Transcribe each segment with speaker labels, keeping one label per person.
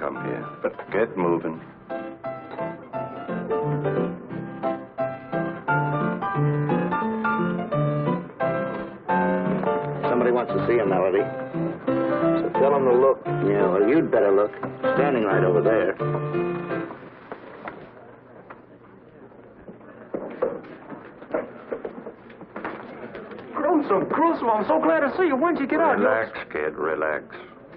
Speaker 1: come here, but get moving.
Speaker 2: Somebody wants to see you, Melody. So tell them to look. Yeah, well, you'd better look. Standing right over there.
Speaker 3: Gruesome, I'm so glad to see you. When'd you get out?
Speaker 1: Relax, kid, relax.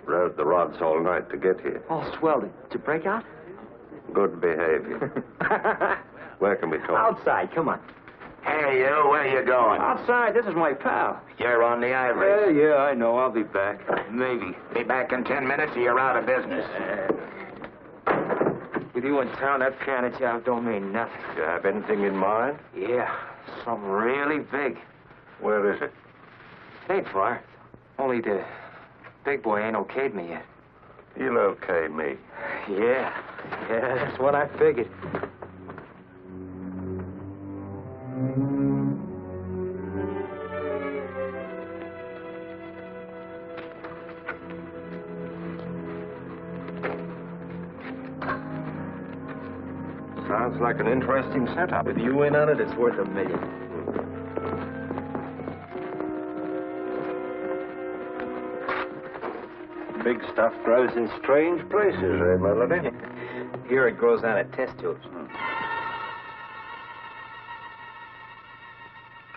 Speaker 1: Rode the rods all night to get here.
Speaker 3: Oh, swell. Did you break out?
Speaker 1: Good behavior. Where can we talk?
Speaker 3: Outside, come on.
Speaker 2: Hey, you, where you going?
Speaker 3: Outside, this is my pal.
Speaker 2: You're on the ivory.
Speaker 3: Yeah, I know. I'll be back. Maybe.
Speaker 2: Be back in 10 minutes or you're out of business.
Speaker 3: With you in town, that piano job don't mean nothing.
Speaker 1: You have anything in mind?
Speaker 3: Yeah, something really big.
Speaker 1: Where is it?
Speaker 3: Ain't far. Only the big boy ain't okayed me yet.
Speaker 1: He'll okay me.
Speaker 3: Yeah, that's what I figured.
Speaker 1: Sounds like an interesting setup.
Speaker 3: With you in on it, it's worth $1 million.
Speaker 1: Big stuff grows in strange places, eh, Melody?
Speaker 3: Here it grows out of test tubes.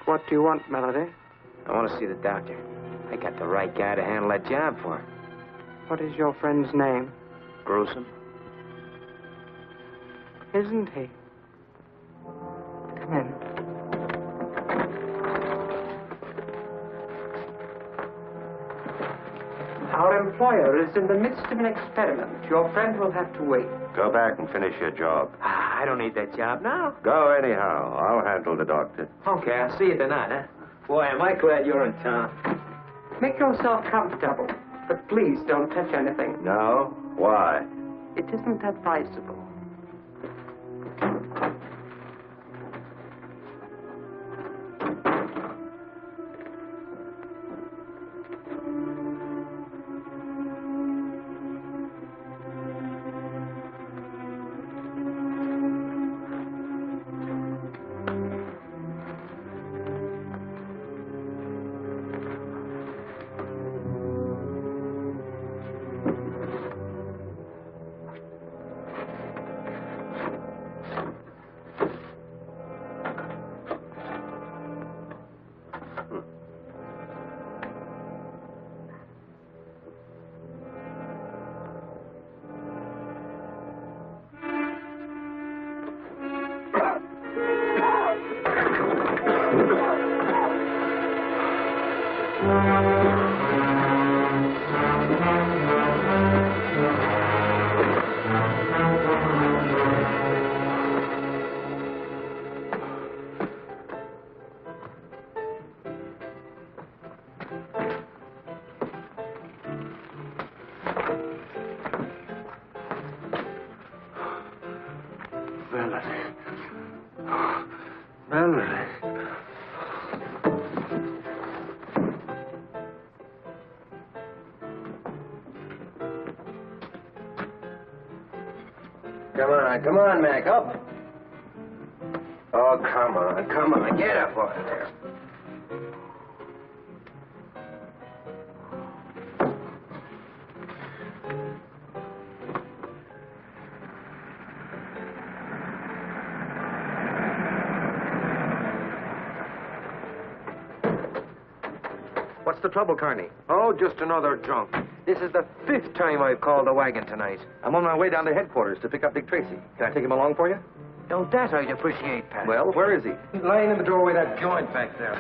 Speaker 4: What do you want, Melody?
Speaker 3: I want to see the doctor. I got the right guy to handle that job for him.
Speaker 4: What is your friend's name?
Speaker 3: Gruesome.
Speaker 4: Isn't he? Come in. Our employer is in the midst of an experiment. Your friend will have to wait.
Speaker 1: Go back and finish your job.
Speaker 3: I don't need that job now.
Speaker 1: Go anyhow. I'll handle the doctor.
Speaker 3: Okay, I'll see you tonight, huh? Boy, am I glad you're in town.
Speaker 4: Make yourself comfortable, but please don't touch anything.
Speaker 1: No? Why?
Speaker 4: It isn't advisable.
Speaker 2: Come on, Mac, up. Oh, come on, get up off there.
Speaker 3: What's the trouble, Carney? Oh, just another drunk. This is the 5th time I've called the wagon tonight. I'm on my way down to headquarters to pick up Dick Tracey. Can I take him along for you?
Speaker 4: Now, that I'd appreciate, Pat.
Speaker 3: Well, where is he? He's lying in the doorway of that joint back there.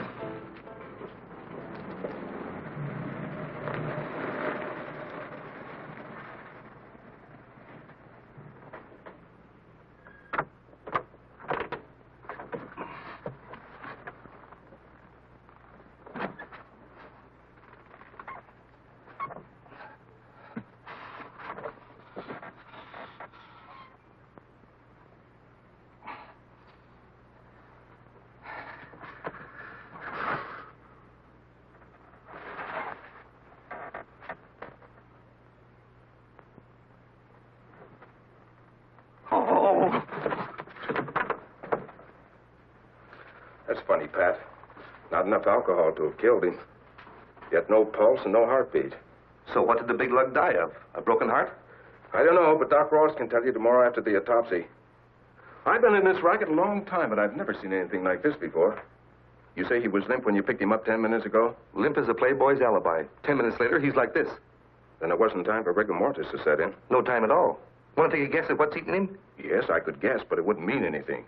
Speaker 5: That's funny, Pat. Not enough alcohol to have killed him. Yet no pulse and no heartbeat.
Speaker 3: So what did the big lug die of? A broken heart?
Speaker 5: I don't know, but Doc Ross can tell you tomorrow after the autopsy. I've been in this racket a long time, but I've never seen anything like this before. You say he was limp when you picked him up 10 minutes ago?
Speaker 3: Limp as a playboy's alibi. 10 minutes later, he's like this.
Speaker 5: Then it wasn't time for rigor mortis to set in.
Speaker 3: No time at all. Want to take a guess at what's eating him?
Speaker 5: Yes, I could guess, but it wouldn't mean anything.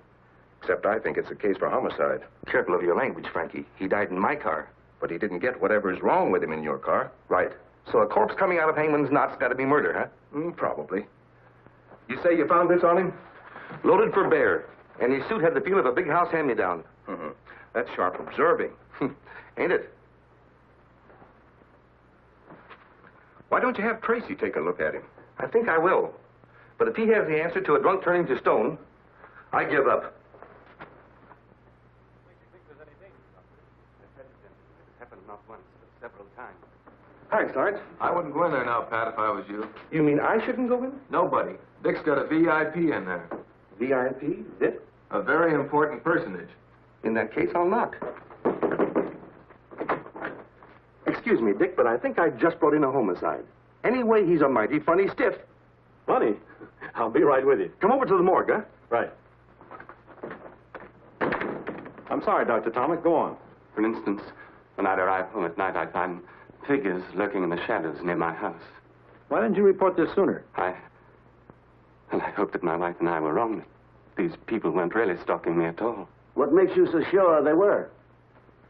Speaker 5: Except I think it's a case for homicide.
Speaker 3: Careful of your language, Frankie. He died in my car.
Speaker 5: But he didn't get whatever's wrong with him in your car.
Speaker 3: Right. So a corpse coming out of Hangman's knot's got to be murder, huh?
Speaker 5: Probably. You say you found this on him?
Speaker 3: Loaded for bear. And his suit had the feel of a big house hand-me-down.
Speaker 5: Mm-hmm. That's sharp observing.
Speaker 3: Ain't it?
Speaker 5: Why don't you have Tracy take a look at him?
Speaker 3: I think I will. But if he has the answer to a drunk turning to stone, I give up. Not once, but several times.
Speaker 5: Thanks, Lawrence.
Speaker 6: I wouldn't go in there now, Pat, if I was you.
Speaker 3: You mean I shouldn't go in?
Speaker 6: Nobody. Dick's got a VIP in there.
Speaker 3: VIP? Dick?
Speaker 6: A very important personage.
Speaker 3: In that case, I'll knock. Excuse me, Dick, but I think I just brought in a homicide. Anyway, he's a mighty funny stiff.
Speaker 7: Funny? I'll be right with you.
Speaker 3: Come over to the morgue, huh?
Speaker 7: Right. I'm sorry, Dr. Tomic. Go on.
Speaker 8: For instance, when I arrive home at night, I find figures lurking in the shadows near my house.
Speaker 7: Why didn't you report this sooner?
Speaker 8: I hoped that my wife and I were wrong. That these people weren't really stalking me at all.
Speaker 2: What makes you so sure they were?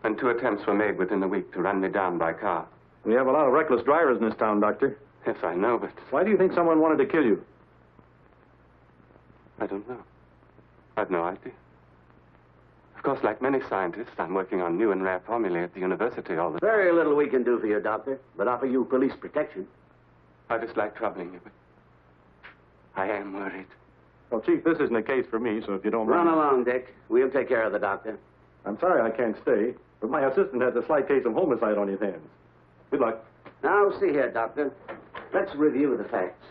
Speaker 8: And 2 attempts were made within a week to run me down by car.
Speaker 7: We have a lot of reckless drivers in this town, Doctor.
Speaker 8: Yes, I know, but
Speaker 7: Why do you think someone wanted to kill you?
Speaker 8: I don't know. I've no idea. Of course, like many scientists, I'm working on new and rare formulae at the university all the time.
Speaker 2: Very little we can do for you, Doctor, but offer you police protection.
Speaker 8: I dislike troubling you, but I am worried.
Speaker 7: Well, Chief, this isn't a case for me, so if you don't
Speaker 2: Run
Speaker 7: mind...
Speaker 2: along, Dick. We'll take care of the doctor.
Speaker 7: I'm sorry I can't stay, but my assistant has a slight case of homicide on his hands. Good luck.
Speaker 2: Now, see here, Doctor. Let's review the facts.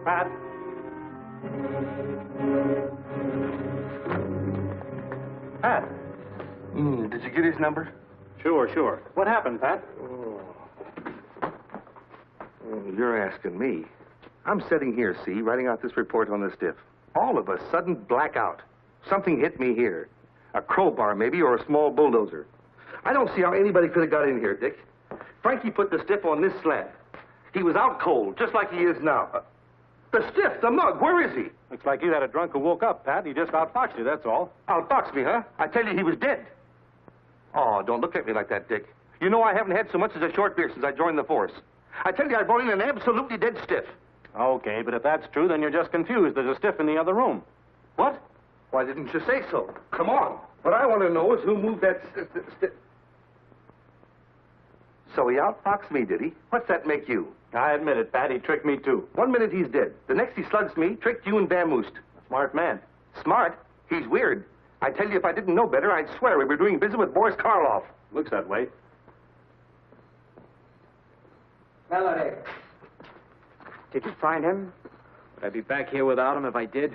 Speaker 7: Pat? Pat?
Speaker 3: Did you get his number?
Speaker 7: Sure. What happened, Pat?
Speaker 3: Oh, you're asking me. I'm sitting here, see, writing out this report on the stiff. All of a sudden, blackout. Something hit me here. A crowbar, maybe, or a small bulldozer. I don't see how anybody could have got in here, Dick. Frankie put the stiff on this slab. He was out cold, just like he is now. The stiff, the mug, where is he?
Speaker 7: Looks like you had a drunk who woke up, Pat. He just outfoxed you, that's all.
Speaker 3: Outboxed me, huh? I tell you, he was dead. Oh, don't look at me like that, Dick. You know I haven't had so much as a short beer since I joined the force. I tell you, I brought in an absolutely dead stiff.
Speaker 7: Okay, but if that's true, then you're just confused. There's a stiff in the other room.
Speaker 3: What? Why didn't you say so? Come on. What I want to know is who moved that stiff. So he outfoxed me, did he? What's that make you?
Speaker 7: I admit it, Pat. He tricked me, too.
Speaker 3: 1 minute he's dead. The next he slugs me, tricked you and vamoosed.
Speaker 7: Smart man.
Speaker 3: Smart? He's weird. I tell you, if I didn't know better, I'd swear we were doing business with Boris Kharloff.
Speaker 7: Looks that way.
Speaker 4: Melody. Did you find him?
Speaker 9: Would I be back here without him if I did?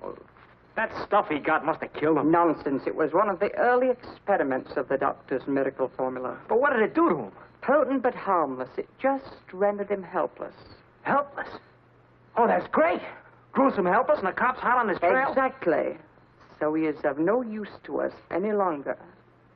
Speaker 9: Oh, that stuff he got must have killed him.
Speaker 4: Nonsense. It was one of the early experiments of the doctor's miracle formula.
Speaker 9: But what did it do to him?
Speaker 4: Potent but harmless. It just rendered him helpless.
Speaker 9: Helpless? Oh, that's great. Gruesome helpless and the cops hot on his trail?
Speaker 4: Exactly. So he is of no use to us any longer.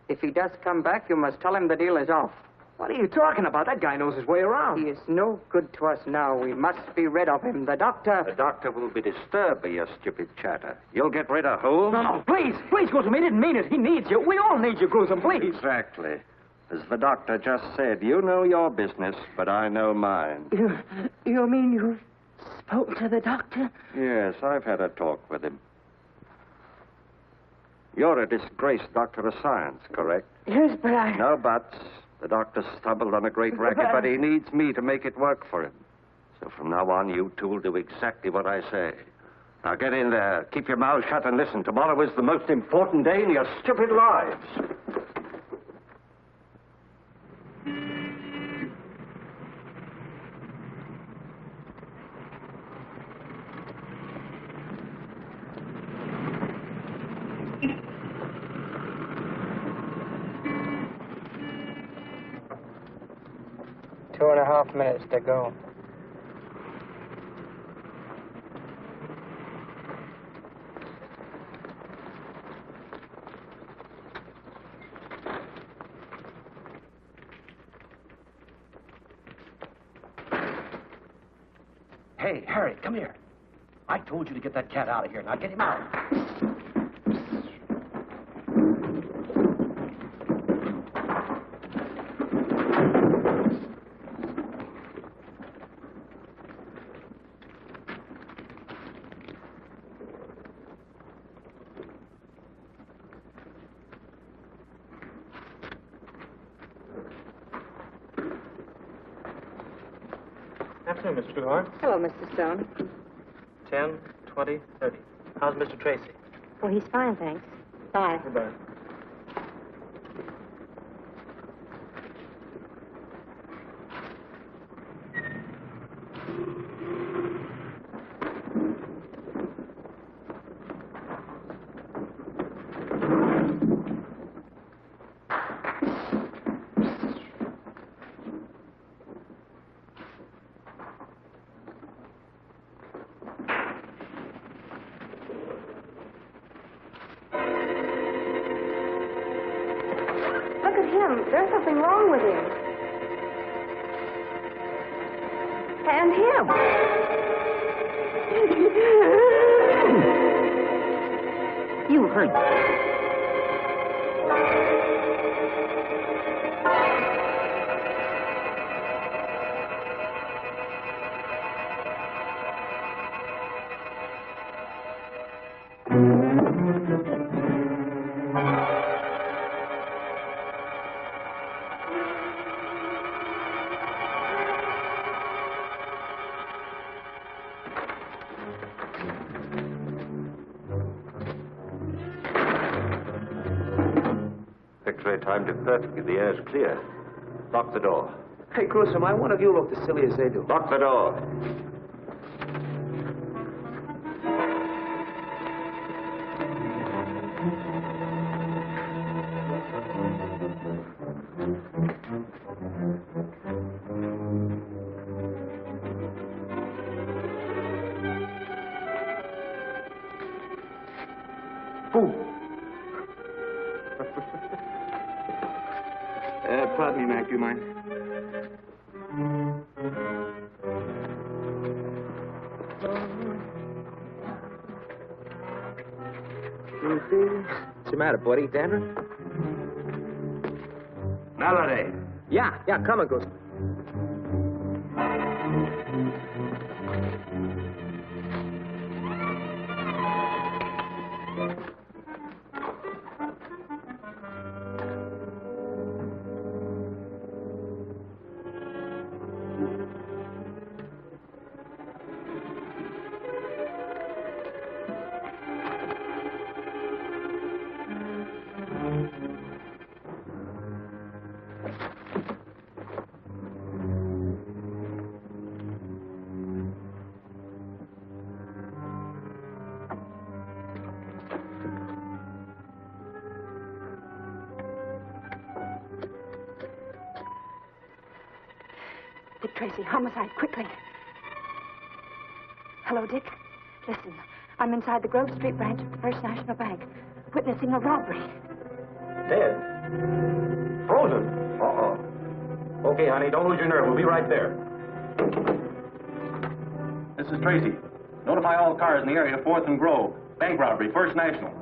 Speaker 4: If he does come back, you must tell him the deal is off.
Speaker 9: What are you talking about? That guy knows his way around.
Speaker 4: He is no good to us now. We must be rid of him. The doctor...
Speaker 2: The doctor will be disturbed by your stupid chatter. You'll get rid of Holmes?
Speaker 9: No, please, Gruesome. He didn't mean it. He needs you. We all need you, Gruesome, please.
Speaker 2: Exactly. As the doctor just said, you know your business, but I know mine.
Speaker 4: You mean you've spoken to the doctor?
Speaker 2: Yes, I've had a talk with him. You're a disgraced doctor of science, correct?
Speaker 4: Yes, but I...
Speaker 2: No buts. The doctor stumbled on a great racket, but he needs me to make it work for him. So from now on, you two will do exactly what I say. Now get in there, keep your mouth shut, and listen. Tomorrow is the most important day in your stupid lives.
Speaker 4: Two and a half minutes to go.
Speaker 9: Hey, Harry, come here. I told you to get that cat out of here. Now get him out.
Speaker 10: Afternoon, Mr. Trueheart.
Speaker 11: Hello, Mr. Stone.
Speaker 10: 10, 20, 30. How's Mr. Tracy?
Speaker 11: Well, he's fine, thanks. Bye.
Speaker 10: Goodbye.
Speaker 11: There's something wrong with him. And him.
Speaker 9: You heard that.
Speaker 2: Timed it perfectly. The air's clear. Lock the door.
Speaker 9: Hey, Gruesome, I wonder if you look as silly as they do.
Speaker 2: Lock the door.
Speaker 9: Pardon me, Mac, do you mind? What's the matter, buddy? Dandruff?
Speaker 3: Melody.
Speaker 9: Yeah, coming, Goose.
Speaker 11: Dick Tracey, homicide, quickly. Hello, Dick. Listen, I'm inside the Grove Street branch of the First National Bank, witnessing a robbery.
Speaker 7: Dead? Frozen? Uh-oh. Okay, honey, don't lose your nerve. We'll be right there. This is Tracy. Notify all cars in the area, 4th and Grove. Bank robbery, First National.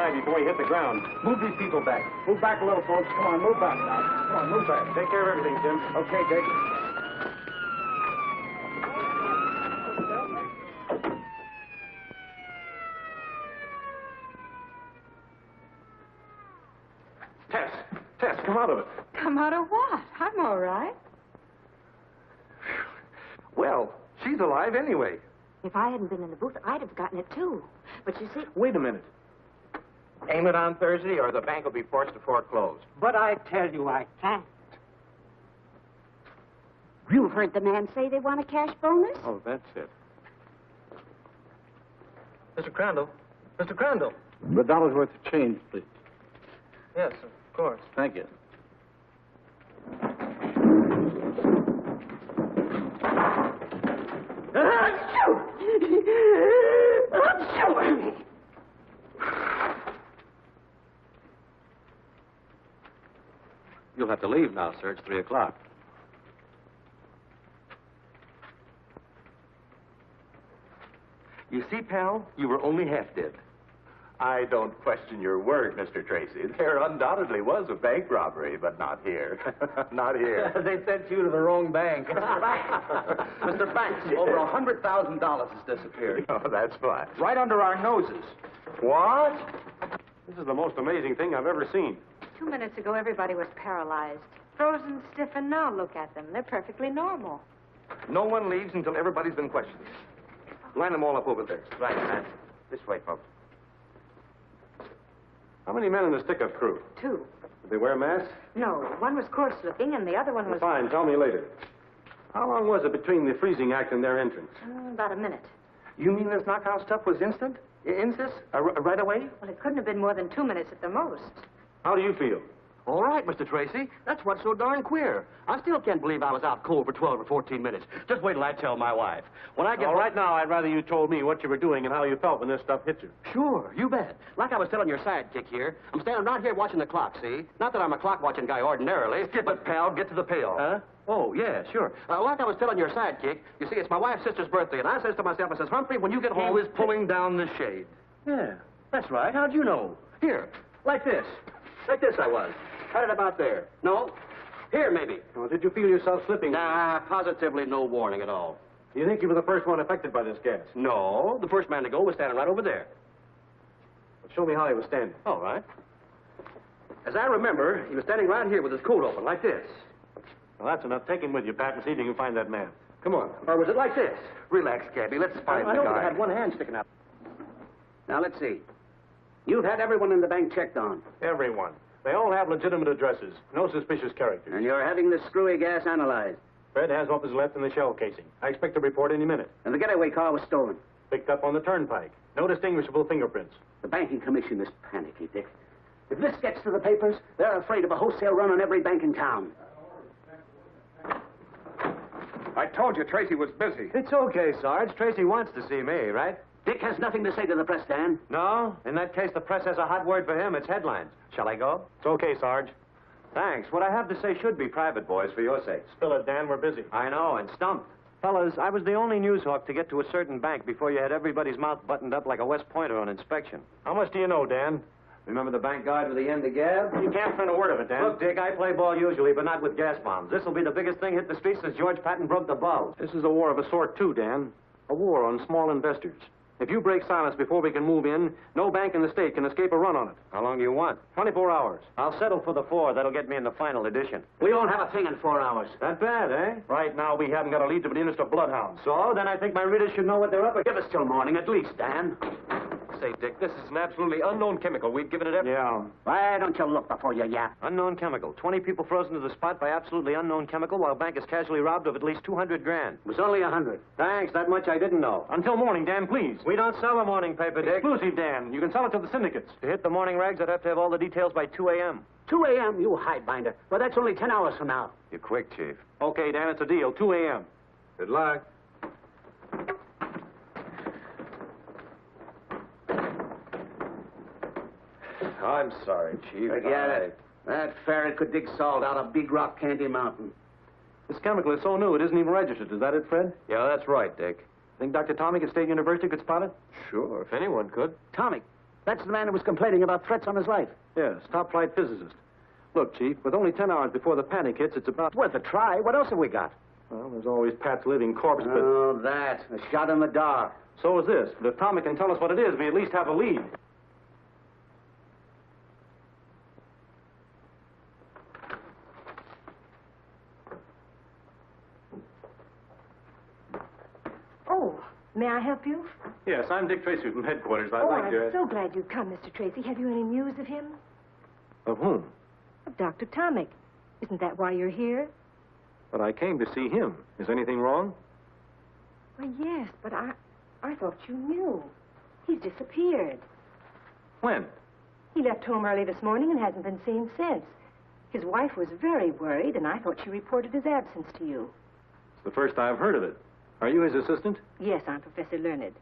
Speaker 7: Before he hit the ground. Move these people back. Move back a little, folks. Come on, move back now. Come on, move back. Take care of everything, Jim. Okay, Dick. Tess, come out of it.
Speaker 4: Come out of what? I'm all right.
Speaker 3: Well, she's alive anyway.
Speaker 11: If I hadn't been in the booth, I'd have gotten it, too. But you see...
Speaker 7: Wait a minute.
Speaker 9: Payment on Thursday, or the bank will be forced to foreclose.
Speaker 11: But I tell you, I can't. You heard the man say they want a cash bonus?
Speaker 7: Oh, that's it.
Speaker 10: Mr. Crandall. Mr. Crandall.
Speaker 7: $100 worth of change, please.
Speaker 10: Yes, of course.
Speaker 7: Thank you. You'll have to leave now, sir. It's 3 o'clock.
Speaker 3: You see, pal, you were only half dead.
Speaker 12: I don't question your word, Mr. Tracy. There undoubtedly was a bank robbery, but not here. Not here.
Speaker 9: They sent you to the wrong bank. Mr. Banks. Mr. Banks, over $100,000 has disappeared.
Speaker 12: Oh, that's fine.
Speaker 9: Right under our noses.
Speaker 12: What?
Speaker 7: This is the most amazing thing I've ever seen.
Speaker 11: 2 minutes ago, everybody was paralyzed. Frozen stiff, and now look at them. They're perfectly normal.
Speaker 3: No one leaves until everybody's been questioned. Line them all up over there.
Speaker 9: Right, man. This way, folks.
Speaker 7: How many men in the stick-up crew?
Speaker 11: 2.
Speaker 7: Did they wear masks?
Speaker 11: No, one was coarse-looking, and the other one was...
Speaker 7: Fine, tell me later. How long was it between the freezing act and their entrance?
Speaker 11: About a minute.
Speaker 3: You mean this knockout stuff was instant? Insist? Right away?
Speaker 11: Well, it couldn't have been more than 2 minutes at the most.
Speaker 7: How do you feel?
Speaker 9: All right, Mr. Tracy. That's what's so darn queer. I still can't believe I was out cold for 12 or 14 minutes. Just wait till I tell my wife. When I get...
Speaker 7: All right, now, I'd rather you told me what you were doing and how you felt when this stuff hit you.
Speaker 9: Sure, you bet. Like I was telling your sidekick here, I'm standing right here watching the clock, see? Not that I'm a clock-watching guy ordinarily.
Speaker 3: Skip it, pal. Get to the payoff.
Speaker 9: Huh? Oh, yeah, sure. Like I was telling your sidekick, you see, it's my wife's sister's birthday, and I says to myself, I says, Humphrey, when you get home...
Speaker 3: Always pulling down the shade.
Speaker 9: Yeah, that's right. How'd you know? Here, like this. Like this I was. Had it about there. No? Here, maybe.
Speaker 7: Well, did you feel yourself slipping?
Speaker 9: Nah, positively no warning at all.
Speaker 7: You think you were the first one affected by this gas?
Speaker 9: No, the first man to go was standing right over there.
Speaker 7: Well, show me how he was standing.
Speaker 9: All right. As I remember, he was standing right here with his coat open, like this.
Speaker 7: Well, that's enough. Take him with you, Pat, and see if you can find that man.
Speaker 9: Come on. Or was it like this?
Speaker 2: Relax, Cabby. Let's find
Speaker 9: I
Speaker 2: the
Speaker 9: know
Speaker 2: guy.
Speaker 9: he had one hand sticking out. Now, let's see. You've had everyone in the bank checked on.
Speaker 7: Everyone. They all have legitimate addresses. No suspicious characters.
Speaker 9: And you're having this screwy gas analyzed.
Speaker 7: Fred has what was left in the shell casing. I expect a report any minute.
Speaker 9: And the getaway car was stolen.
Speaker 7: Picked up on the turnpike. No distinguishable fingerprints.
Speaker 9: The banking commission is panicky, Dick. If this gets to the papers, they're afraid of a wholesale run on every bank in town.
Speaker 5: I told you Tracy was busy.
Speaker 7: It's okay, Sarge. Tracy wants to see me, right?
Speaker 9: Dick has nothing to say to the press, Dan.
Speaker 7: No? In that case, the press has a hot word for him. It's headlines. Shall I go? It's okay, Sarge. Thanks. What I have to say should be private, boys, for your sakes. Spill it, Dan. We're busy. I know, and stumped. Fellas, I was the only news hawk to get to a certain bank before you had everybody's mouth buttoned up like a West Pointer on inspection. How much do you know, Dan? Remember the bank guard with the end of gab? You can't print a word of it, Dan. Look, Dick, I play ball usually, but not with gas bombs. This will be the biggest thing hit the streets since George Patton broke the bulb. This is a war of a sort, too, Dan. A war on small investors. If you break silence before we can move in, no bank in the state can escape a run on it. How long do you want? 24 hours. I'll settle for the 4. That'll get me in the final edition.
Speaker 9: We won't have a thing in 4 hours.
Speaker 7: That bad, eh? Right now, we haven't got a lead to the interest of bloodhounds. So, then I think my readers should know what they're up against.
Speaker 9: Give us till morning, at least, Dan.
Speaker 5: Say, Dick, this is an absolutely unknown chemical. We've given it every...
Speaker 7: Yeah.
Speaker 9: Why don't you look before you yap?
Speaker 7: Unknown chemical. 20 people frozen to the spot by absolutely unknown chemical while bank is casually robbed of at least 200 grand.
Speaker 9: It was only 100.
Speaker 7: Thanks. That much I didn't know. Until morning, Dan, please. We don't sell a morning paper, Dick. Exclusive, Dan. You can sell it to the syndicates. To hit the morning rags, I'd have to have all the details by 2 a.m.
Speaker 9: 2 a.m., you highbinder. Well, that's only 10 hours from now.
Speaker 2: You're quick, Chief.
Speaker 7: Okay, Dan, it's a deal. 2 a.m.
Speaker 5: Good luck.
Speaker 2: I'm sorry, Chief.
Speaker 9: Forget it. That ferret could dig salt out of Big Rock Candy Mountain.
Speaker 7: This chemical is so new, it isn't even registered. Is that it, Fred?
Speaker 2: Yeah, that's right, Dick.
Speaker 7: Think Dr. Tomic at State University could spot it?
Speaker 2: Sure, if anyone could.
Speaker 9: Tomic, that's the man who was complaining about threats on his life.
Speaker 7: Yes, top-flight physicist. Look, Chief, with only 10 hours before the panic hits, it's about...
Speaker 9: Worth a try. What else have we got?
Speaker 7: Well, there's always Pat's living corpse, but...
Speaker 9: Oh, that. A shot in the dark.
Speaker 7: So is this. But if Tomic can tell us what it is, we at least have a lead.
Speaker 11: Oh, may I help you?
Speaker 7: Yes, I'm Dick Tracey from headquarters. I'd like
Speaker 11: I'm
Speaker 7: to...
Speaker 11: so glad you've come, Mr. Tracy. Have you any news of him?
Speaker 7: Of whom?
Speaker 11: Of Dr. Tomic. Isn't that why you're here?
Speaker 7: But I came to see him. Is anything wrong?
Speaker 11: Well, yes, but I thought you knew. He's disappeared.
Speaker 7: When?
Speaker 11: He left home early this morning and hasn't been seen since. His wife was very worried, and I thought she reported his absence to you.
Speaker 7: It's the first I've heard of it. Are you his assistant?
Speaker 11: Yes, I'm Professor Learned.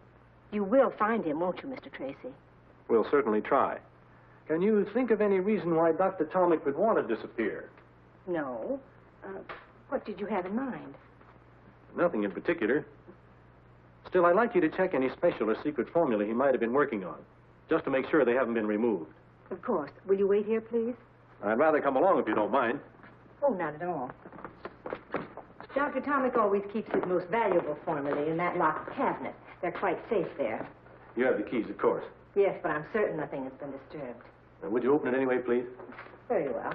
Speaker 11: You will find him, won't you, Mr. Tracy?
Speaker 7: We'll certainly try. Can you think of any reason why Dr. Tomic would want to disappear?
Speaker 11: No. What did you have in mind?
Speaker 7: Nothing in particular. Still, I'd like you to check any special or secret formula he might have been working on, just to make sure they haven't been removed.
Speaker 11: Of course. Will you wait here, please?
Speaker 7: I'd rather come along if you don't mind.
Speaker 11: Oh, not at all. Dr. Tomic always keeps his most valuable formulae in that locked cabinet. They're quite safe there.
Speaker 7: You have the keys, of course.
Speaker 11: Yes, but I'm certain nothing has been disturbed.
Speaker 7: Now, would you open it anyway, please?
Speaker 11: Very well.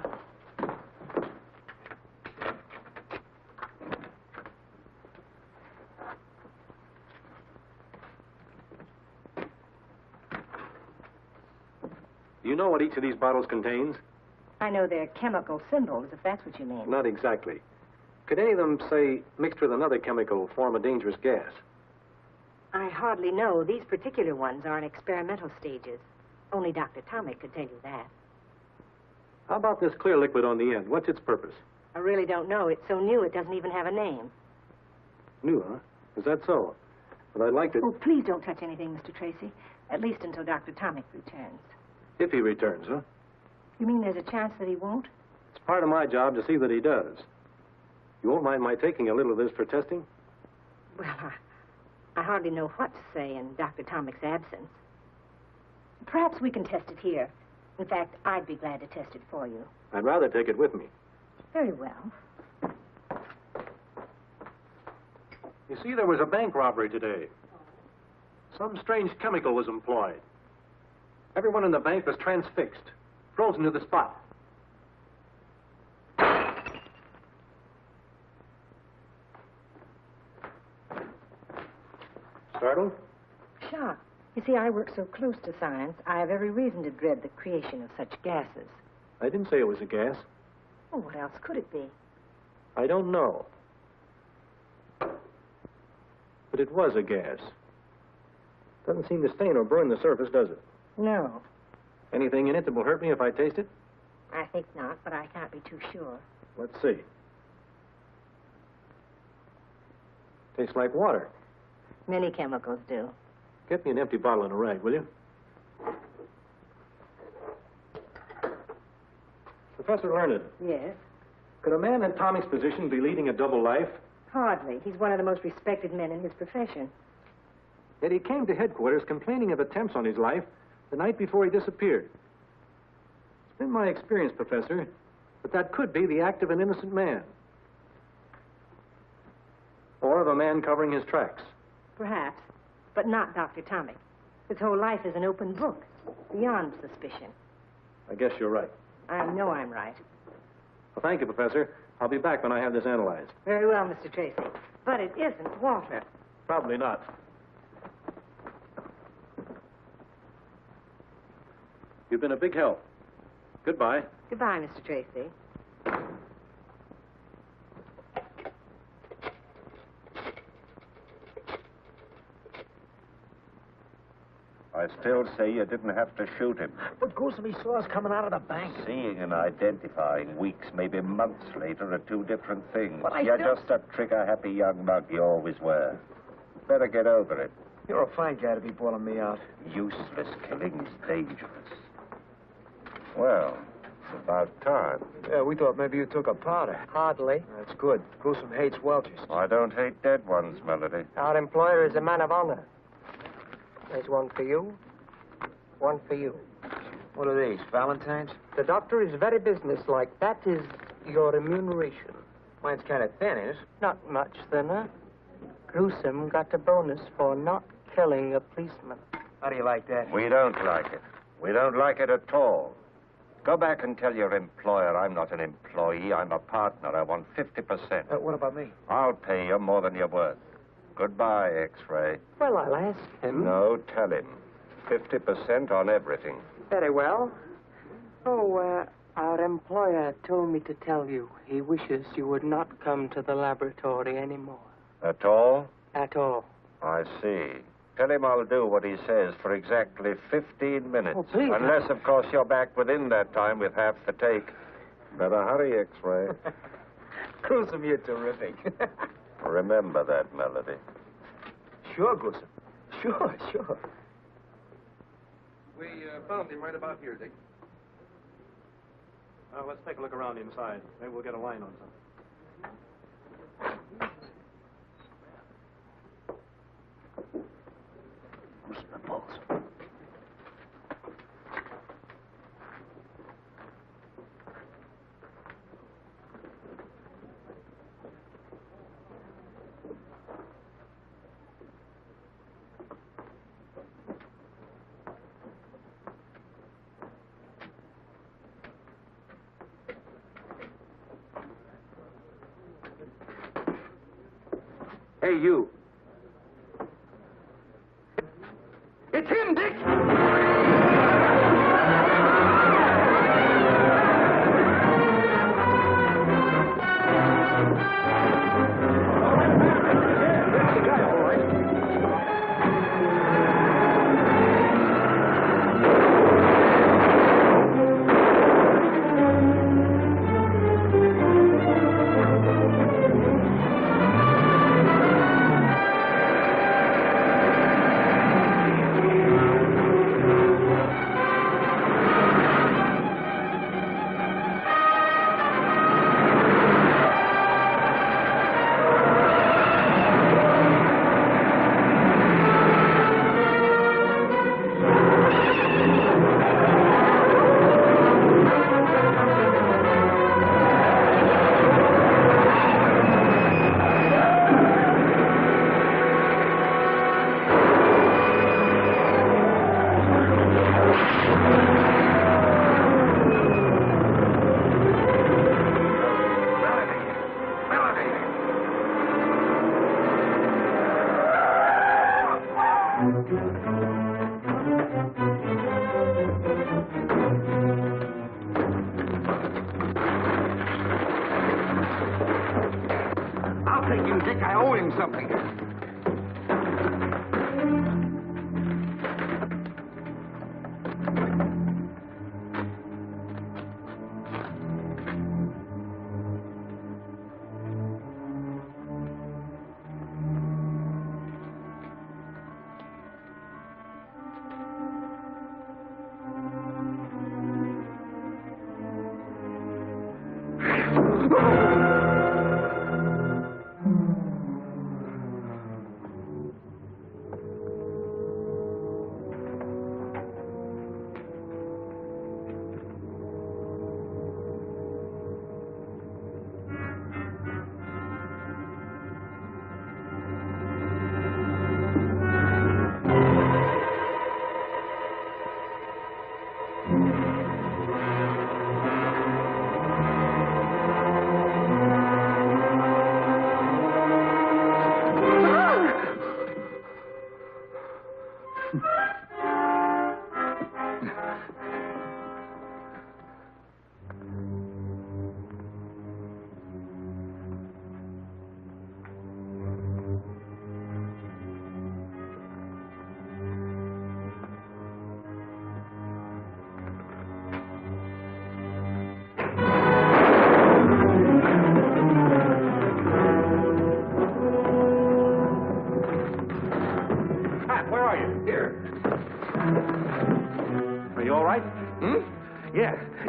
Speaker 7: Do you know what each of these bottles contains?
Speaker 11: I know they're chemical symbols, if that's what you mean.
Speaker 7: Not exactly. Could any of them, say, mixed with another chemical, form a dangerous gas?
Speaker 11: I hardly know. These particular ones are in experimental stages. Only Dr. Tomic could tell you that.
Speaker 7: How about this clear liquid on the end? What's its purpose?
Speaker 11: I really don't know. It's so new it doesn't even have a name.
Speaker 7: New, huh? Is that so? But I'd like to...
Speaker 11: Oh, please don't touch anything, Mr. Tracy. At least until Dr. Tomic returns.
Speaker 7: If he returns, huh?
Speaker 11: You mean there's a chance that he won't?
Speaker 7: It's part of my job to see that he does. You won't mind my taking a little of this for testing?
Speaker 11: Well, I hardly know what to say in Dr. Tomic's absence. Perhaps we can test it here. In fact, I'd be glad to test it for you.
Speaker 7: I'd rather take it with me.
Speaker 11: Very well.
Speaker 7: You see, there was a bank robbery today. Some strange chemical was employed. Everyone in the bank was transfixed, frozen to the spot. Startled?
Speaker 11: Shocked. You see, I work so close to science, I have every reason to dread the creation of such gases.
Speaker 7: I didn't say it was a gas.
Speaker 11: Oh, what else could it be?
Speaker 7: I don't know. But it was a gas. Doesn't seem to stain or burn the surface, does it?
Speaker 11: No,
Speaker 7: Anything in it that will hurt me if I taste it?
Speaker 11: I think not, but I can't be too sure.
Speaker 7: Let's see. Tastes like water.
Speaker 11: Many chemicals do.
Speaker 7: Get me an empty bottle and a rag, will you? Professor Learned,
Speaker 11: Yes?
Speaker 7: could a man in Tommy's position be leading a double life?
Speaker 11: Hardly. He's one of the most respected men in his profession.
Speaker 7: Yet he came to headquarters complaining of attempts on his life the night before he disappeared. It's been my experience, Professor, that could be the act of an innocent man. Or of a man covering his tracks.
Speaker 11: Perhaps, but not Dr. Tomic. His whole life is an open book, beyond suspicion.
Speaker 7: I guess you're right.
Speaker 11: I know I'm right.
Speaker 7: Well, thank you, Professor. I'll be back when I have this analyzed.
Speaker 11: Very well, Mr. Tracy. But it isn't water.
Speaker 7: Probably not. You've been a big help. Goodbye.
Speaker 11: Goodbye, Mr. Tracy.
Speaker 2: I still say you didn't have to shoot him.
Speaker 13: But Goosam, he saw us coming out of the bank.
Speaker 2: Seeing and identifying weeks, maybe months later, are two different things.
Speaker 13: But I
Speaker 2: You're
Speaker 13: still-
Speaker 2: just a trigger-happy young mug you always were. Better get over it.
Speaker 13: You're a fine guy to be bawling me out.
Speaker 2: Useless killing's dangerous. Well, it's about time.
Speaker 13: Yeah, we thought maybe you took a powder.
Speaker 4: Hardly.
Speaker 13: That's good. Goosam hates Welchers.
Speaker 2: I don't hate dead ones, Melody.
Speaker 4: Our employer is a man of honor. There's one for you, one for you.
Speaker 13: What are these, Valentine's?
Speaker 4: The doctor is very businesslike. That is your remuneration.
Speaker 13: Mine's kind of thin, is?
Speaker 4: Not much thinner. Gruesome got a bonus for not killing a policeman.
Speaker 13: How do you like that?
Speaker 2: We don't like it. We don't like it at all. Go back and tell your employer I'm not an employee. I'm a partner. I want 50%.
Speaker 13: What about me?
Speaker 2: I'll pay you more than you're worth. Goodbye, X-Ray.
Speaker 4: Well, I'll ask him.
Speaker 2: No, tell him. 50% on everything.
Speaker 4: Very well. Oh, our employer told me to tell you he wishes you would not come to the laboratory anymore.
Speaker 2: At all?
Speaker 4: At all.
Speaker 2: I see. Tell him I'll do what he says for exactly 15 minutes.
Speaker 4: Oh, please.
Speaker 2: Unless, of course, you're back within that time with half the take. Better hurry, X-Ray.
Speaker 13: Goosam, you're terrific.
Speaker 2: Remember that, Melody.
Speaker 13: Sure, Goosam. Sure.
Speaker 3: We found him right about here, Dick.
Speaker 7: Let's take a look around inside. Maybe we'll get a line on something.
Speaker 2: Loosen the pulse.
Speaker 3: Hey, you. It's him, Dick! I'll take you, Dick. I owe him something.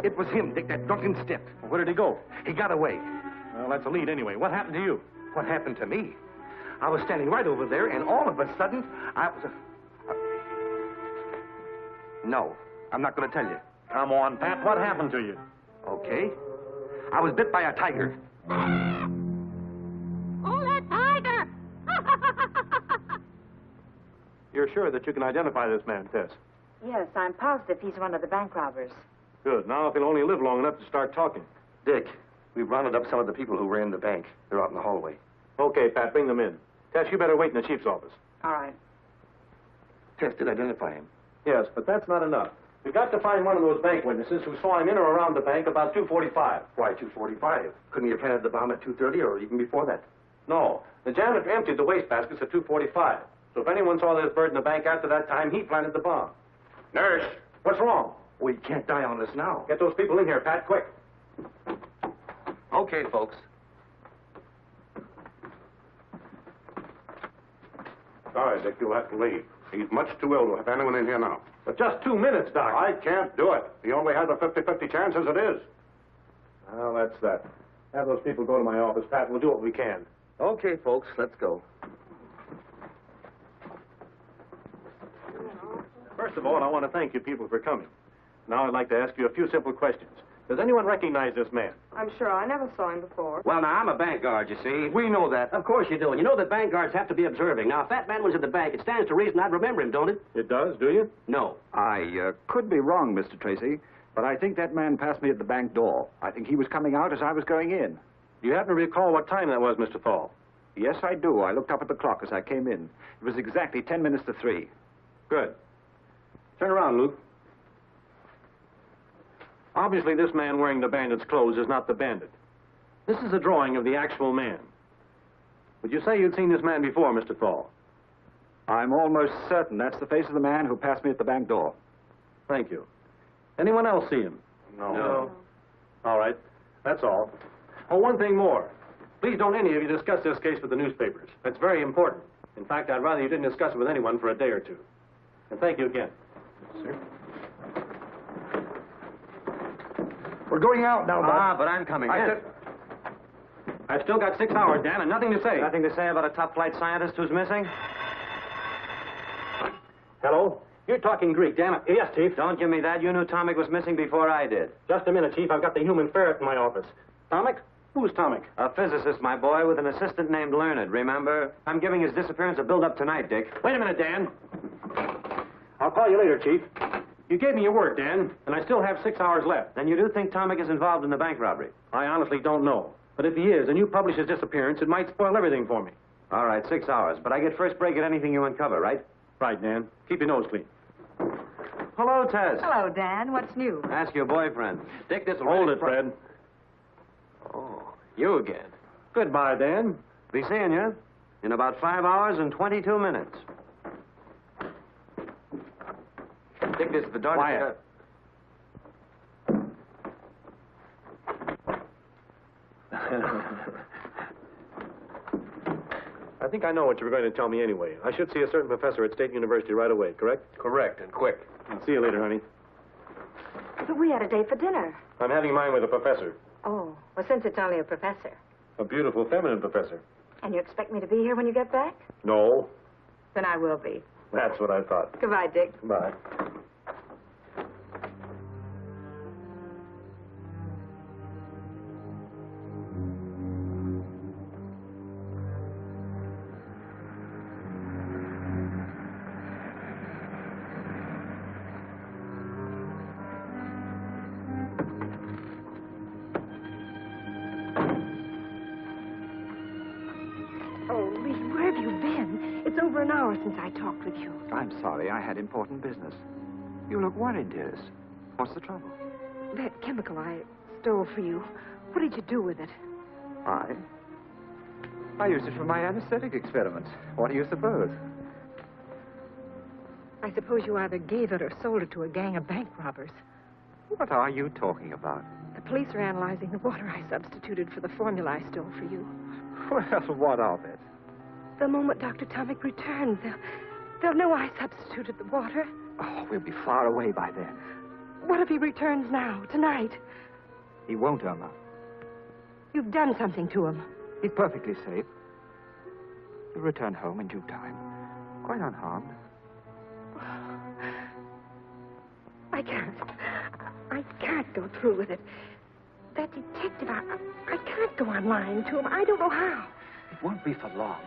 Speaker 3: It was him, Dick, that drunken stiff.
Speaker 7: Where did he go?
Speaker 3: He got away.
Speaker 7: Well, that's a lead anyway. What happened to you?
Speaker 3: What happened to me? I was standing right over there, and all of a sudden, I was... No, I'm not going to tell you.
Speaker 7: Come on, Pat. What happened to you?
Speaker 3: Okay. I was bit by a tiger.
Speaker 11: Oh, that tiger!
Speaker 7: You're sure that you can identify this man, Tess?
Speaker 14: Yes, I'm positive he's one of the bank robbers.
Speaker 7: Good. Now, if he'll only live long enough to start talking.
Speaker 3: Dick, we've rounded up some of the people who ran the bank. They're out in the hallway.
Speaker 7: Okay, Pat, bring them in. Tess, you better wait in the chief's office.
Speaker 14: All right.
Speaker 3: Tess did identify him.
Speaker 7: Yes, but that's not enough. We've got to find one of those bank witnesses who saw him in or around the bank about 2:45.
Speaker 3: Why 2:45? Couldn't he have planted the bomb at 2:30 or even before that?
Speaker 7: No. The janitor emptied the wastebaskets at 2:45. So if anyone saw this bird in the bank after that time, he planted the bomb. Nurse, what's wrong?
Speaker 3: We can't die on this now.
Speaker 7: Get those people in here, Pat, quick.
Speaker 3: Okay, folks.
Speaker 5: Sorry, Dick, you'll have to leave. He's much too ill to have anyone in here now.
Speaker 7: But just 2 minutes, Doc.
Speaker 5: I can't do it. He only has a 50-50 chance as it is.
Speaker 7: Well, that's that. Have those people go to my office, Pat. We'll do what we can.
Speaker 3: Okay, folks, let's go.
Speaker 7: First of all, I want to thank you people for coming. Now I'd like to ask you a few simple questions. Does anyone recognize this man?
Speaker 15: I'm sure I never saw him before.
Speaker 9: Well, now, I'm a bank guard, you see.
Speaker 3: We know that.
Speaker 9: Of course you do. And you know that bank guards have to be observing. Now, if that man was at the bank, it stands to reason I'd remember him, don't it?
Speaker 7: It does, do you?
Speaker 9: No.
Speaker 16: I could be wrong, Mr. Tracy, but I think that man passed me at the bank door. I think he was coming out as I was going in.
Speaker 7: Do you happen to recall what time that was, Mr. Thal?
Speaker 16: Yes, I do. I looked up at the clock as I came in. It was exactly 10 minutes to 3.
Speaker 7: Good. Turn around, Luke. Obviously, this man wearing the bandit's clothes is not the bandit. This is a drawing of the actual man. Would you say you'd seen this man before, Mr. Thal?
Speaker 16: I'm almost certain that's the face of the man who passed me at the bank door.
Speaker 7: Thank you. Anyone else see him?
Speaker 5: No.
Speaker 7: All right. That's all. Oh, one thing more. Please don't any of you discuss this case with the newspapers. That's very important. In fact, I'd rather you didn't discuss it with anyone for a day or two. And thank you again.
Speaker 3: Sir? We're going out now, Bob.
Speaker 9: But I'm coming
Speaker 3: I
Speaker 9: in.
Speaker 3: said...
Speaker 7: I've still got 6 hours, Dan, and nothing to say.
Speaker 10: Nothing to say about a top-flight scientist who's missing?
Speaker 7: Hello? You're talking Greek, Dan. Yes, Chief.
Speaker 10: Don't give me that. You knew Tomic was missing before I did.
Speaker 7: Just a minute, Chief. I've got the human ferret in my office. Tomic? Who's Tomic?
Speaker 10: A physicist, my boy, with an assistant named Learned, remember? I'm giving his disappearance a build-up tonight, Dick.
Speaker 7: Wait a minute, Dan. I'll call you later, Chief. You gave me your word, Dan, and I still have 6 hours left.
Speaker 10: Then you do think Tomic is involved in the bank robbery?
Speaker 7: I honestly don't know. But if he is, and you publish his disappearance, it might spoil everything for me.
Speaker 10: All right, 6 hours. But I get first break at anything you uncover, right?
Speaker 7: right, Dan. Keep your nose clean. Hello, Tess.
Speaker 14: Hello, Dan. What's new?
Speaker 10: Ask your boyfriend. Dick, this will
Speaker 7: Hold
Speaker 10: really
Speaker 7: it, Fred.
Speaker 10: Oh, you again.
Speaker 7: Goodbye, Dan.
Speaker 10: Be seeing you in about 5 hours and 22 minutes. Dick, this is the door.
Speaker 7: Quiet. I think I know what you were going to tell me anyway. I should see a certain professor at State University right away, correct?
Speaker 5: Correct, and quick.
Speaker 7: And see you later, honey.
Speaker 14: But we had a date for dinner.
Speaker 7: I'm having mine with a professor.
Speaker 14: Oh, well, since it's only a professor.
Speaker 7: A beautiful, feminine professor.
Speaker 14: And you expect me to be here when you get back?
Speaker 7: No.
Speaker 14: Then I will be.
Speaker 7: That's what I thought.
Speaker 14: Goodbye, Dick.
Speaker 7: Bye.
Speaker 11: Since I talked with you.
Speaker 16: I'm sorry. I had important business. You look worried, dearest. What's the trouble?
Speaker 11: That chemical I stole for you. What did you do with it?
Speaker 16: I used it for my anesthetic experiments. What do you suppose?
Speaker 11: I suppose you either gave it or sold it to a gang of bank robbers.
Speaker 16: What are you talking about?
Speaker 11: The police are analyzing the water I substituted for the formula I stole for you.
Speaker 16: Well, what of it?
Speaker 11: The moment Dr. Tomic returns, they'll know I substituted the water.
Speaker 16: Oh, we'll be far away by then.
Speaker 11: What if he returns now, tonight?
Speaker 16: He won't, Irma.
Speaker 11: You've done something to him.
Speaker 16: He's perfectly safe. He'll return home in due time. Quite unharmed.
Speaker 11: I can't go through with it. That detective, I can't go on lying to him. I don't know how.
Speaker 16: It won't be for long.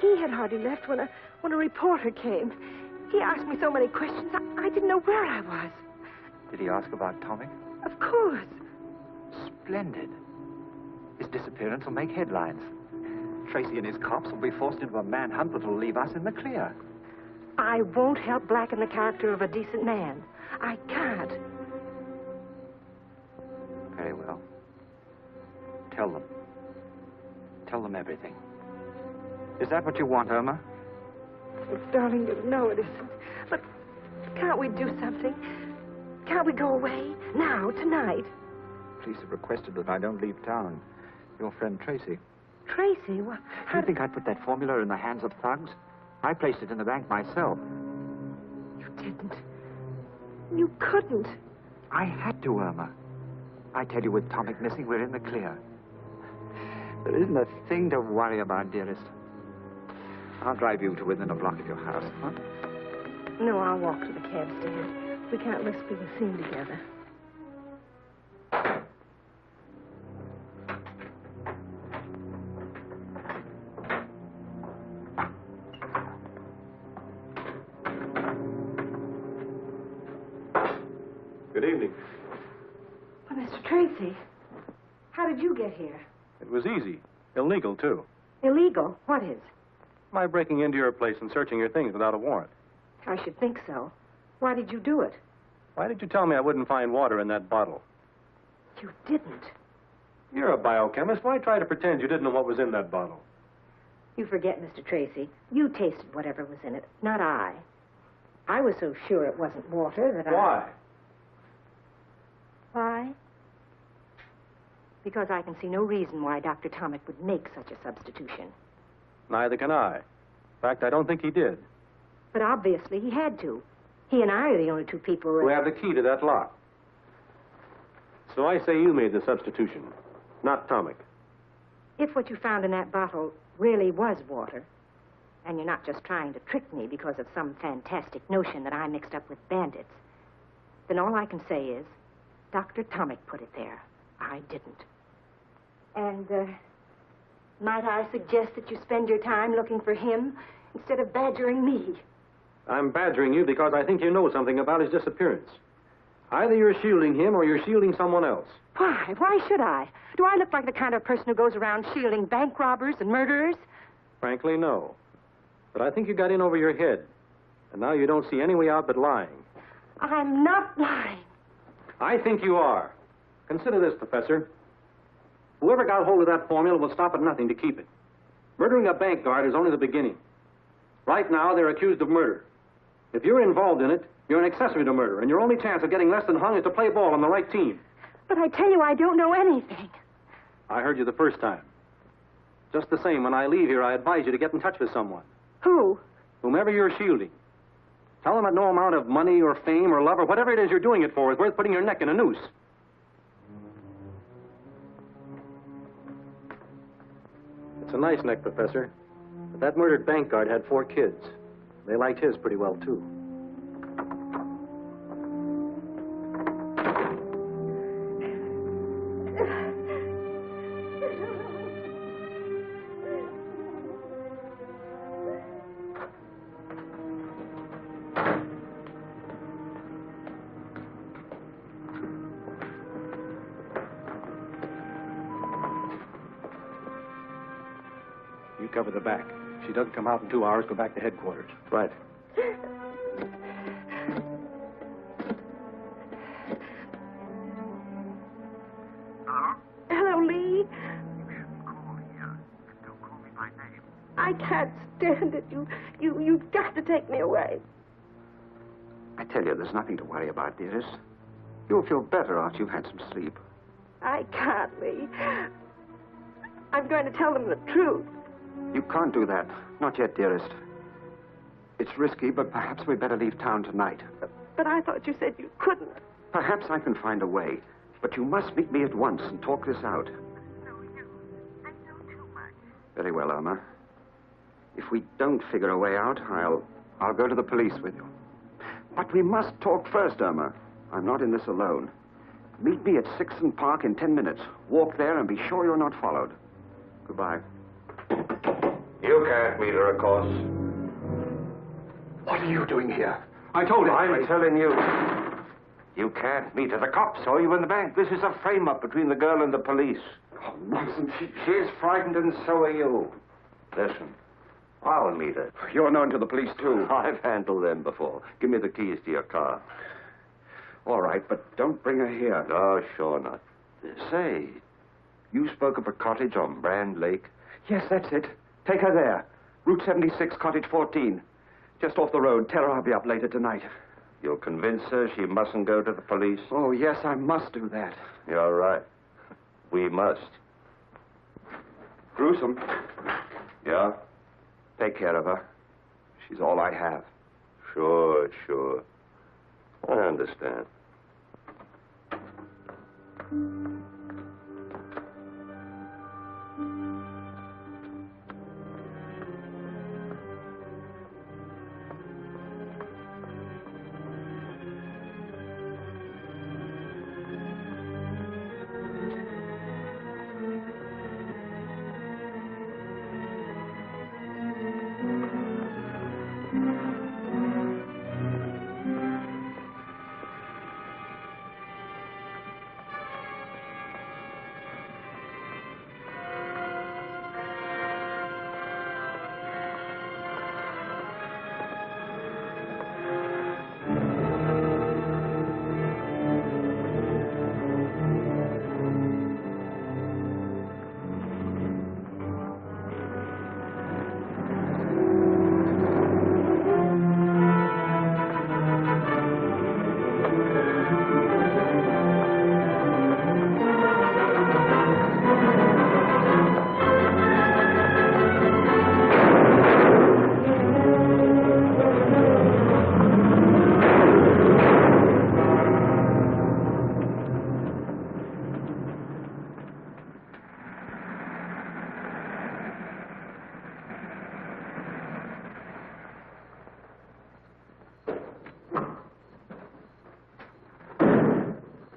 Speaker 11: He had hardly left when a reporter came. He asked me so many questions, I didn't know where I was.
Speaker 16: Did he ask about Tomic?
Speaker 11: Of course.
Speaker 16: Splendid. His disappearance will make headlines. Tracy and his cops will be forced into a manhunt that will leave us in the clear.
Speaker 11: I won't help blacken the character of a decent man. I can't.
Speaker 16: Very well. Tell them. Tell them everything. Is that what you want, Irma?
Speaker 11: Oh, darling, you know it isn't. But can't we do something? Can't we go away? Now, tonight?
Speaker 16: Police have requested that I don't leave town. Your friend Tracy.
Speaker 11: Tracy? Well,
Speaker 16: do you think I'd put that formula in the hands of thugs? I placed it in the bank myself.
Speaker 11: You didn't. You couldn't.
Speaker 16: I had to, Irma. I tell you, with Tomic missing, we're in the clear. There isn't a thing to worry about, dearest. I'll drive you to within a block of your house, huh?
Speaker 11: No, I'll walk to the cab stand. We can't risk being seen together.
Speaker 7: Good evening.
Speaker 11: Well, Mr. Tracy, how did you get here?
Speaker 7: It was easy. Illegal, too.
Speaker 11: Illegal? What is?
Speaker 7: My breaking into your place and searching your things without a warrant.
Speaker 11: I should think so. Why did you do it?
Speaker 7: Why did you tell me I wouldn't find water in that bottle?
Speaker 11: You didn't.
Speaker 7: You're a biochemist. Why try to pretend you didn't know what was in that bottle?
Speaker 11: You forget, Mr. Tracy. You tasted whatever was in it, not I. I was so sure it wasn't water that
Speaker 7: Why?
Speaker 11: Why? Because I can see no reason why Dr. Tomic would make such a substitution.
Speaker 7: Neither can I. In fact, I don't think he did.
Speaker 11: But obviously he had to. He and I are the only two people
Speaker 7: who have the key to that lock. So I say you made the substitution, not Tomic.
Speaker 11: If what you found in that bottle really was water, and you're not just trying to trick me because of some fantastic notion that I mixed up with bandits, then all I can say is Dr. Tomic put it there. I didn't. And, might I suggest that you spend your time looking for him instead of badgering me?
Speaker 7: I'm badgering you because I think you know something about his disappearance. Either you're shielding him or you're shielding someone else.
Speaker 11: Why? Why should I? Do I look like the kind of person who goes around shielding bank robbers and murderers?
Speaker 7: Frankly, no. But I think you got in over your head. And now you don't see any way out but lying.
Speaker 11: I'm not lying.
Speaker 7: I think you are. Consider this, Professor. Whoever got hold of that formula will stop at nothing to keep it. Murdering a bank guard is only the beginning. Right now, they're accused of murder. If you're involved in it, you're an accessory to murder, and your only chance of getting less than hung is to play ball on the right team.
Speaker 11: But I tell you, I don't know anything.
Speaker 7: I heard you the first time. Just the same, when I leave here, I advise you to get in touch with someone.
Speaker 11: Who?
Speaker 7: Whomever you're shielding. Tell them that no amount of money or fame or love or whatever it is you're doing it for is worth putting your neck in a noose. It's a nice neck, Professor. But that murdered bank guard had 4 kids. They liked his pretty well, too. You cover the back. If she doesn't come out in 2 hours, go back to headquarters. Right.
Speaker 17: Hello, Lee. You shouldn't call here. And don't call me by name. I can't stand it. You've got to take me away.
Speaker 2: I tell you, there's nothing to worry about, dearest. You'll feel better after you've had some sleep.
Speaker 17: I can't, Lee. I'm going to tell them the truth.
Speaker 2: You can't do that. Not yet, dearest. It's risky, but perhaps we'd better leave town tonight.
Speaker 17: But I thought you said you couldn't.
Speaker 2: Perhaps I can find a way. But you must meet me at once and talk this out.
Speaker 17: I know too much.
Speaker 2: Very well, Irma. If we don't figure a way out, I'll go to the police with you. But we must talk first, Irma. I'm not in this alone. Meet me at 6th Park in 10 minutes. Walk there and be sure you're not followed. Goodbye.
Speaker 5: You can't meet her, of course.
Speaker 3: What are you doing here?
Speaker 2: I told him. I'm telling you. You can't meet her. The cops saw you in the bank. This is a frame-up between the girl and the police.
Speaker 3: Oh, nonsense.
Speaker 2: She's frightened and so are you. Listen, I'll meet her.
Speaker 3: You're known to the police, too.
Speaker 2: I've handled them before. Give me the keys to your car.
Speaker 3: All right, but don't bring her here.
Speaker 2: No, sure not. Say, you spoke of a cottage on Brand Lake?
Speaker 3: Yes, that's it. Take her there. Route 76, Cottage 14. Just off the road. Tell her I'll be up later tonight.
Speaker 2: You'll convince her she mustn't go to the police?
Speaker 3: Oh, yes, I must do that.
Speaker 2: You're right. We must.
Speaker 3: Gruesome.
Speaker 2: Yeah?
Speaker 3: Take care of her. She's all I have.
Speaker 2: Sure. I understand.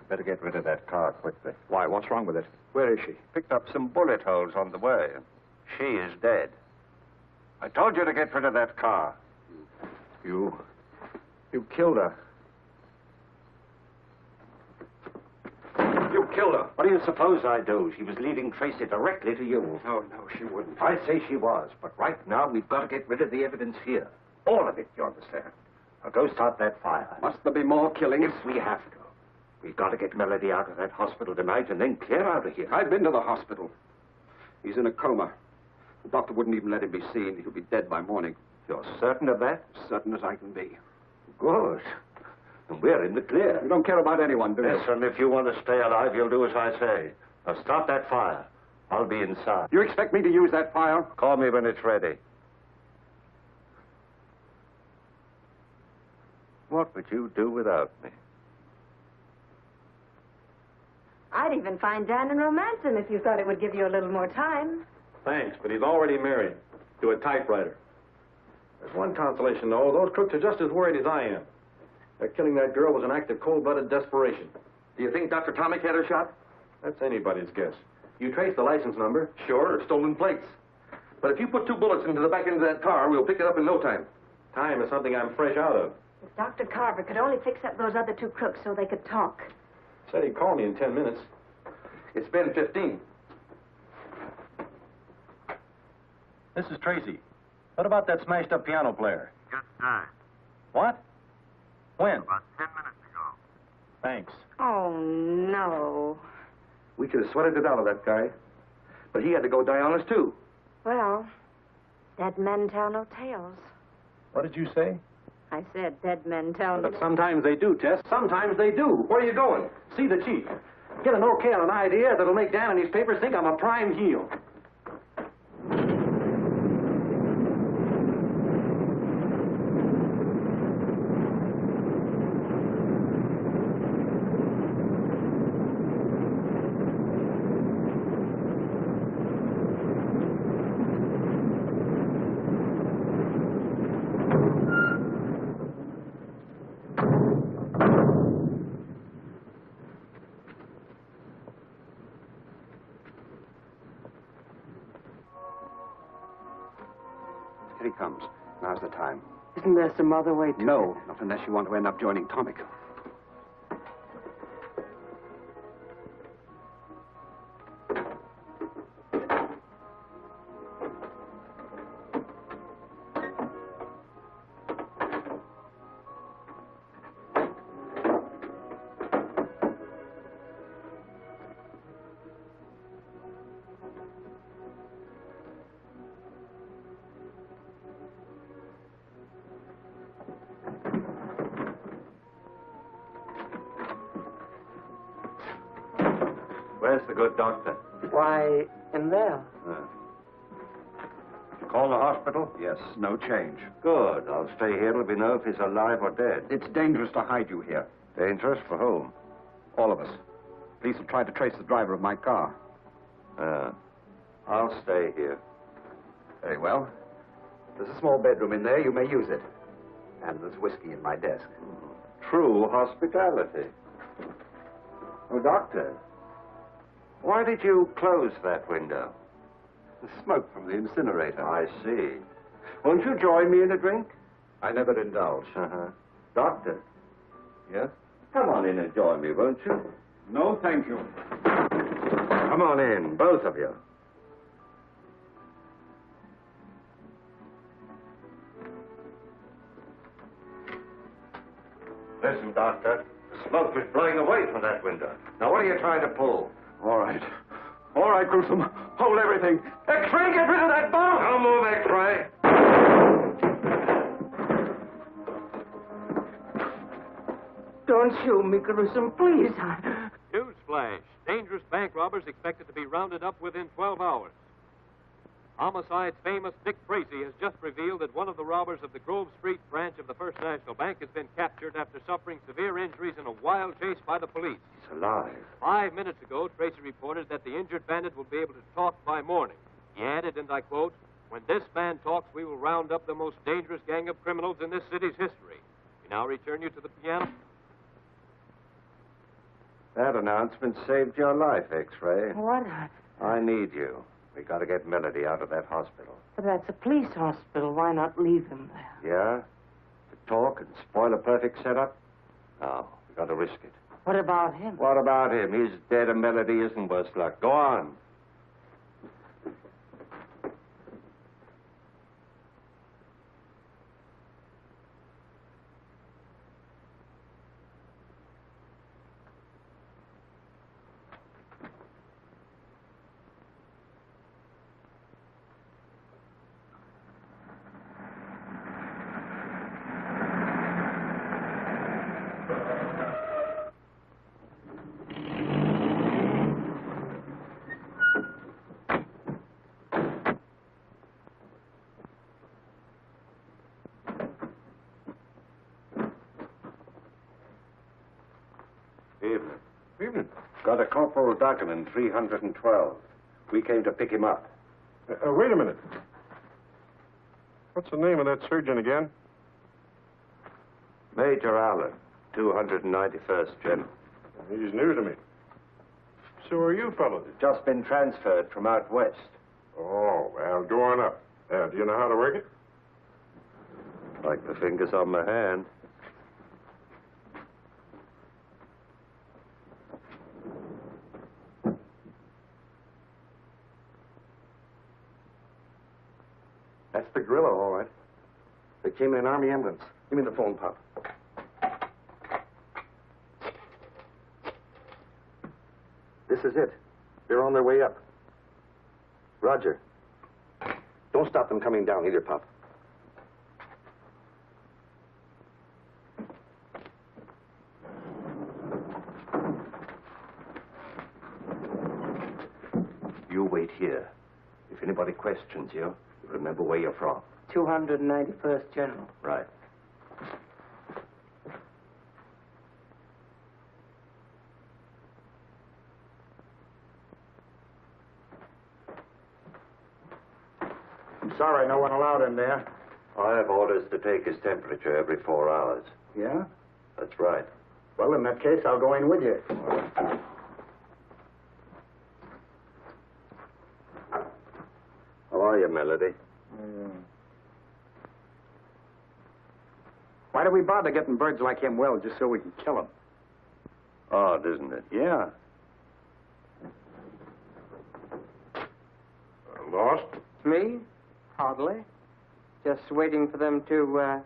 Speaker 2: Better get rid of that car quickly.
Speaker 3: Why? What's wrong with it? Where is she?
Speaker 2: Picked up some bullet holes on the way. She is dead. I told you to get rid of that car.
Speaker 3: You killed her. You killed her.
Speaker 2: What do you suppose I do? She was leading Tracy directly to you.
Speaker 3: No, she wouldn't.
Speaker 2: I'd say she was, but right now we've got to get rid of the evidence here. All of it, you understand? go start that fire.
Speaker 7: Must there be more killings?
Speaker 2: If we have to. We've got to get Melody out of that hospital tonight and then clear out of here.
Speaker 7: I've been to the hospital. He's in a coma. The doctor wouldn't even let him be seen. He'll be dead by morning.
Speaker 2: You're certain of that?
Speaker 7: Certain as I can be.
Speaker 2: Good. And we're in the clear.
Speaker 7: You don't care about anyone, do you?
Speaker 2: Listen, if you want to stay alive, you'll do as I say. Now start that fire. I'll be inside.
Speaker 7: You expect me to use that fire?
Speaker 2: Call me when it's ready. What would you do without me?
Speaker 14: I'd even find Dan and romance him if you thought it would give you a little more time.
Speaker 7: Thanks, but he's already married to a typewriter. There's one consolation, though. Those crooks are just as worried as I am. Their killing that girl was an act of cold-blooded desperation.
Speaker 3: Do you think Dr. Tomic had her shot?
Speaker 7: That's anybody's guess. You traced the license number?
Speaker 3: Sure, stolen plates. But if you put 2 bullets into the back end of that car, we'll pick it up in no time.
Speaker 7: Time is something I'm fresh out of.
Speaker 14: If Dr. Carver could only fix up those other 2 crooks so they could talk.
Speaker 7: Said he'd call me in 10 minutes.
Speaker 3: It's been 15.
Speaker 7: This is Tracy. What about that smashed-up piano player?
Speaker 1: Just died.
Speaker 7: What? When?
Speaker 1: About 10 minutes ago.
Speaker 7: Thanks.
Speaker 14: Oh, no.
Speaker 3: We could have sweated it out of that guy. But he had to go die on us, too.
Speaker 14: Well, dead men tell no tales.
Speaker 7: What did you say?
Speaker 14: I said dead men tell no...
Speaker 7: But sometimes they do, Tess. Sometimes they do.
Speaker 3: Where are you going?
Speaker 7: See the chief. Get an okay on an idea that'll make Dan and his papers think I'm a prime heel. Here he comes. Now's the time.
Speaker 4: Isn't there some other way to...
Speaker 7: No, not unless you want to end up joining Tomic.
Speaker 2: Where's the good doctor?
Speaker 4: Why, in there.
Speaker 2: Call the hospital?
Speaker 7: Yes, no change.
Speaker 2: Good. I'll stay here till we know if he's alive or dead.
Speaker 7: It's dangerous to hide you here.
Speaker 2: Dangerous for whom?
Speaker 7: All of us. Police will try to trace the driver of my car.
Speaker 2: I'll stay here.
Speaker 7: Very well. There's a small bedroom in there. You may use it. And there's whiskey in my desk.
Speaker 2: True hospitality. Oh, Doctor, why did you close that window?
Speaker 7: The smoke from the incinerator.
Speaker 2: I see. Won't you join me in a drink?
Speaker 7: I never indulge.
Speaker 2: Doctor.
Speaker 7: Yes?
Speaker 2: Come on in and join me, won't you?
Speaker 7: No, thank you.
Speaker 2: Come on in, both of you. Listen, Doctor. The smoke is blowing away from that window. Now, what are you trying to pull?
Speaker 7: All right. All right, Gruesome. Hold everything. X-ray, get rid of that bomb!
Speaker 2: Don't move, X-ray.
Speaker 4: Don't shoot me, Gruesome, please.
Speaker 18: Newsflash. Dangerous bank robbers expected to be rounded up within 12 hours. Homicide's famous Dick Tracey has just revealed that one of the robbers of the Grove Street branch of the First National Bank has been captured after suffering severe injuries in a wild chase by the police.
Speaker 2: He's alive.
Speaker 18: 5 minutes ago, Tracey reported that the injured bandit will be able to talk by morning. He added, and I quote, "When this man talks, we will round up the most dangerous gang of criminals in this city's history." We now return you to the piano.
Speaker 2: That announcement saved your life, X-ray.
Speaker 4: What?
Speaker 2: I need you. We got to get Melody out of that hospital.
Speaker 4: But that's a police hospital. Why not leave him there?
Speaker 2: Yeah? To talk and spoil a perfect setup? No, we got to risk it.
Speaker 4: What about him?
Speaker 2: What about him? He's dead and Melody isn't worse luck. Go on. Duggan? Got a Corporal Duggan in 312. We came to pick him up.
Speaker 5: Wait a minute. What's the name of that surgeon again?
Speaker 2: Major Allen, 291st General.
Speaker 5: He's new to me. So are you fellows?
Speaker 2: Just been transferred from out west.
Speaker 5: Oh, well, go on up. Do you know how to work it?
Speaker 2: Like the fingers on my hand.
Speaker 3: That's the gorilla, all right. They came in an army ambulance. Give me the phone, Pop. This is it. They're on their way up. Roger. Don't stop them coming down either, Pop.
Speaker 2: You wait here. If anybody questions you, remember where you're from.
Speaker 4: 291st General.
Speaker 2: Right.
Speaker 16: I'm sorry, no one allowed in there.
Speaker 2: I have orders to take his temperature every 4 hours.
Speaker 16: Yeah?
Speaker 2: That's right.
Speaker 16: Well, in that case, I'll go in with you.
Speaker 2: How are you, Melody?
Speaker 16: Why do we bother getting birds like him well just so we can kill them?
Speaker 2: Odd, isn't it?
Speaker 16: Yeah.
Speaker 5: Lost?
Speaker 4: Me? Hardly. Just waiting for them to,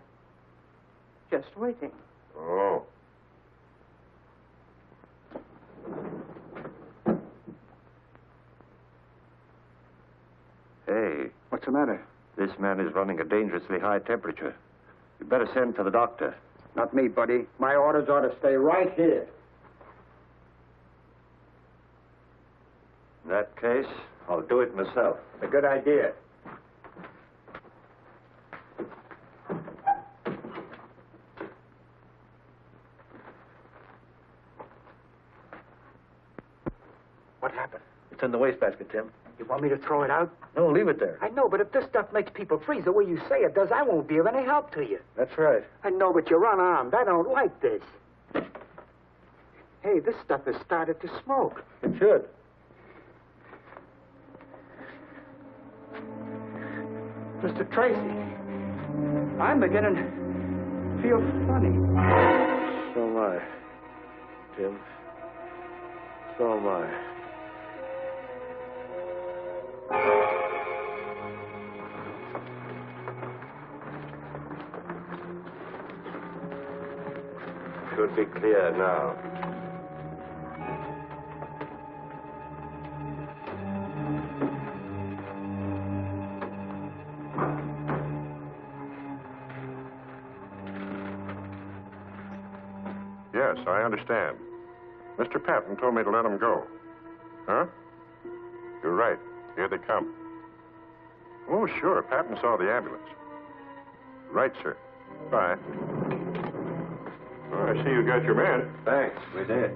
Speaker 4: just waiting.
Speaker 5: Oh.
Speaker 2: Hey.
Speaker 16: What's the matter?
Speaker 2: This man is running a dangerously high temperature. You better send for the doctor.
Speaker 16: Not me, buddy. My orders are to stay right here.
Speaker 2: In that case, I'll do it myself.
Speaker 16: A good idea.
Speaker 3: What happened? It's in the wastebasket, Tim.
Speaker 13: You want me to throw it out?
Speaker 3: No, leave it there.
Speaker 13: I know, but if this stuff makes people freeze the way you say it does, I won't be of any help to you.
Speaker 3: That's right.
Speaker 13: I know, but you're unarmed. I don't like this. Hey, this stuff has started to smoke.
Speaker 3: It should.
Speaker 13: Mr. Tracy, I'm beginning to feel funny.
Speaker 2: So am I, Tim. So am I. Should be clear now.
Speaker 5: Yes, I understand. Mr. Patton told me to let him go. Huh? You're right. Here they come. Oh, sure. Patton saw the ambulance. Right, sir. Bye. Oh, I see you got your man.
Speaker 2: Thanks, we did.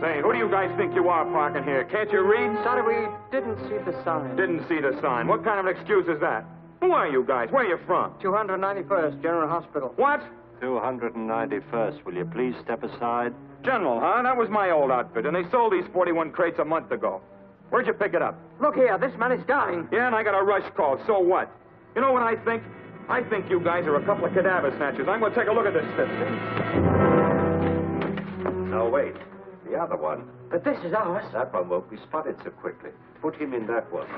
Speaker 16: Say, who do you guys think you are parking here? Can't you read?
Speaker 4: Sorry, we didn't see the sign.
Speaker 16: Didn't see the sign. What kind of an excuse is that? Who are you guys? Where are you from?
Speaker 4: 291st General Hospital.
Speaker 16: What?
Speaker 2: 291st. Will you please step aside?
Speaker 16: General, huh? That was my old outfit, and they sold these 41 crates a month ago. Where'd you pick it up?
Speaker 13: Look here, this man is dying.
Speaker 16: Yeah, and I got a rush call. So what? You know what I think? I think you guys are a couple of cadaver snatchers. I'm going to take a look at this stuff.
Speaker 2: Now, wait. The other one.
Speaker 13: But this is ours.
Speaker 2: That one won't be spotted so quickly. Put him in that one.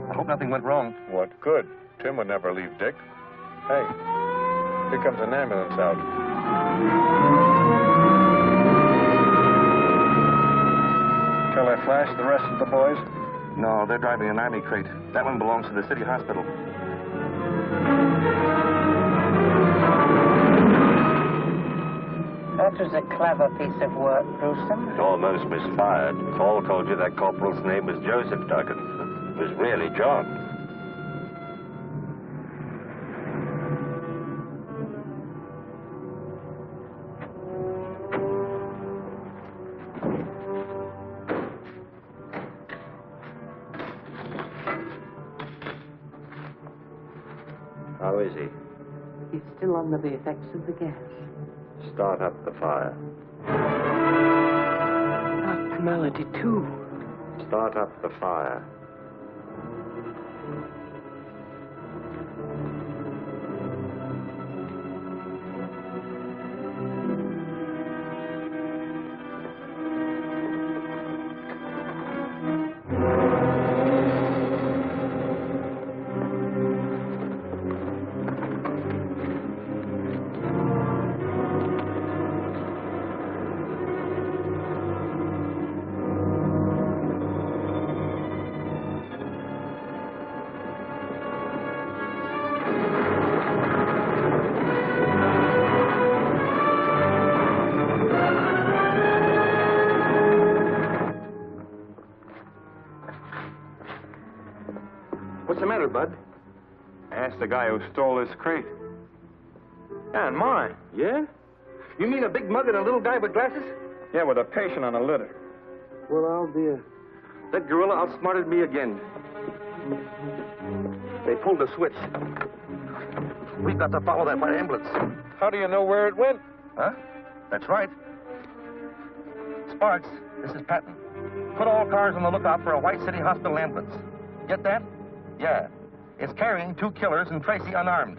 Speaker 3: I hope nothing went wrong.
Speaker 5: What could? Tim would never leave Dick. Hey, here comes an ambulance out. Shall I flash the rest of the boys?
Speaker 3: No, they're driving an army crate. That one belongs to the city hospital.
Speaker 14: That was a clever piece of work, Gruesome.
Speaker 2: It almost misfired. Paul told you that corporal's name was Joseph Duggan. It was really John. How is he?
Speaker 4: He's still under the effects of the gas.
Speaker 2: Start up the fire.
Speaker 4: Dr. Melody, too.
Speaker 2: Start up the fire.
Speaker 3: What's the matter, Bud?
Speaker 19: Ask the guy who stole this crate.
Speaker 3: Yeah, and mine.
Speaker 19: Yeah?
Speaker 3: You mean a big mug and a little guy with glasses?
Speaker 19: Yeah, with a patient on a litter.
Speaker 3: Well, I'll be a... That gorilla outsmarted me again. They pulled the switch. We've got to follow that by ambulance.
Speaker 19: How do you know where it went?
Speaker 3: Huh? That's right. Sparks, this is Patton. Put all cars on the lookout for a White City Hospital ambulance. Get that? Yeah. It's carrying 2 killers and Tracy unarmed.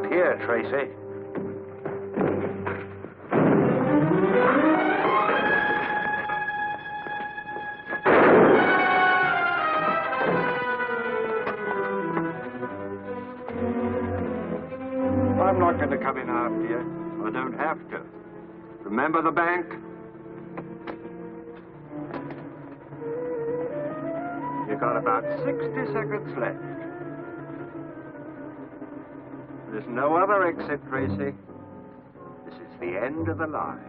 Speaker 2: Here, Tracy.
Speaker 10: I'm not going to come in after you. I don't have to. Remember the bank? You've got about 60 seconds left. There's no other exit, Tracy. This is the end of the line.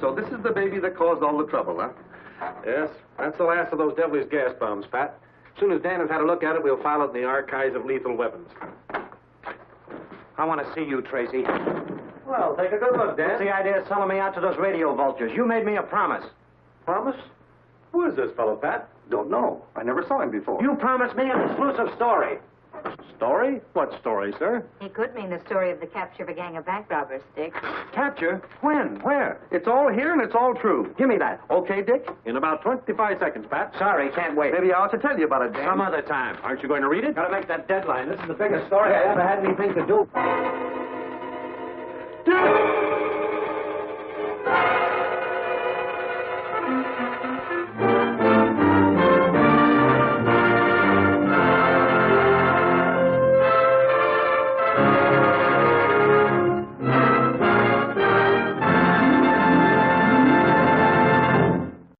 Speaker 3: So this is the baby that caused all the trouble, huh?
Speaker 7: Yes, that's the last of those devilish gas bombs, Pat. As soon as Dan has had a look at it, we'll file it in the archives of lethal weapons.
Speaker 10: I want to see you, Tracy.
Speaker 7: Well, take a good look, Dan.
Speaker 10: What's the idea of selling me out to those radio vultures? You made me a promise.
Speaker 7: Promise? Who is this fellow, Pat?
Speaker 3: Don't know. I never saw him before.
Speaker 10: You promised me an exclusive story.
Speaker 7: Story? What story, sir?
Speaker 11: He could mean the story of the capture of a gang of bank robbers, Dick.
Speaker 10: Capture? When? Where?
Speaker 3: It's all here and it's all true.
Speaker 10: Give me that.
Speaker 3: Okay, Dick?
Speaker 7: In about 25 seconds, Pat.
Speaker 10: Sorry, can't wait.
Speaker 3: Maybe I ought to tell you about it, Dan.
Speaker 10: Some other time.
Speaker 7: Aren't you going to read it?
Speaker 10: Gotta make that deadline. This is the biggest story I ever had anything to do.